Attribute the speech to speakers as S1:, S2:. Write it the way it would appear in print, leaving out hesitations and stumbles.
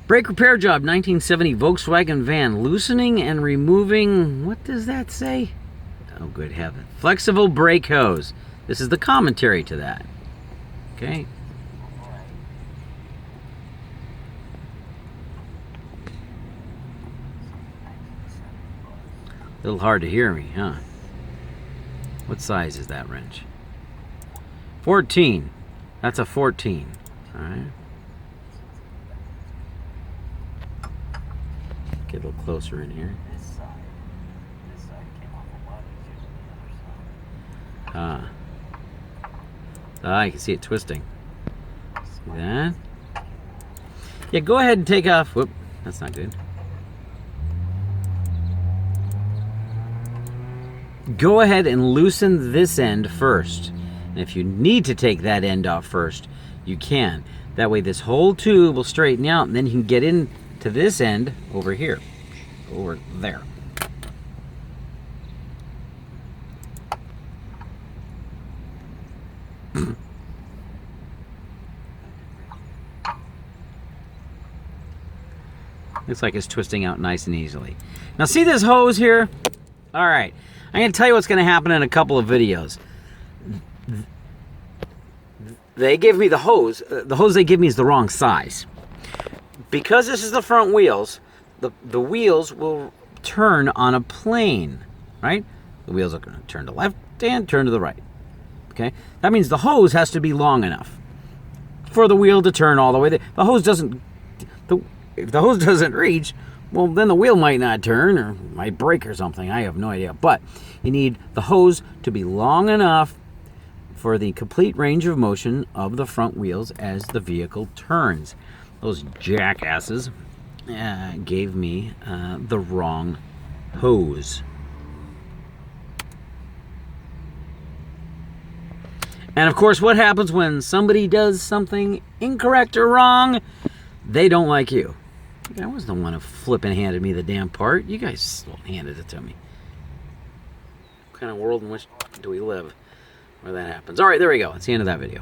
S1: Brake repair job, 1970 Volkswagen van. Loosening and removing, what does that say? Oh, good heaven. Flexible brake hose. This is the commentary to that. Okay. A little hard to hear me, huh? What size is that wrench? 14. That's a 14. All right. Get a little closer in here.
S2: This side came off a lot easier than the other side.
S1: I can see it twisting. See that? Yeah, go ahead and take off. Whoop, that's not good. Go ahead and loosen this end first. And if you need to take that end off first, you can. That way this whole tube will straighten out, and then you can get into this end over here. Over there. Looks like it's twisting out nice and easily. Now see this hose here? All right, I'm gonna tell you what's gonna happen in a couple of videos. They give me the hose they give me is the wrong size. Because this is the front wheels, the wheels will turn on a plane, right? The wheels are gonna turn to the left and turn to the right, okay? That means the hose has to be long enough for the wheel to turn all the way. The hose doesn't, if the hose doesn't reach, well, then the wheel might not turn or might break or something. I have no idea. But you need the hose to be long enough for the complete range of motion of the front wheels as the vehicle turns. Those jackasses gave me the wrong hose. And of course, what happens when somebody does something incorrect or wrong? They don't like you. I was the one who flipping handed me the damn part. You guys handed it to me. What kind of world in which do we live where that happens? All right, there we go. That's the end of that video.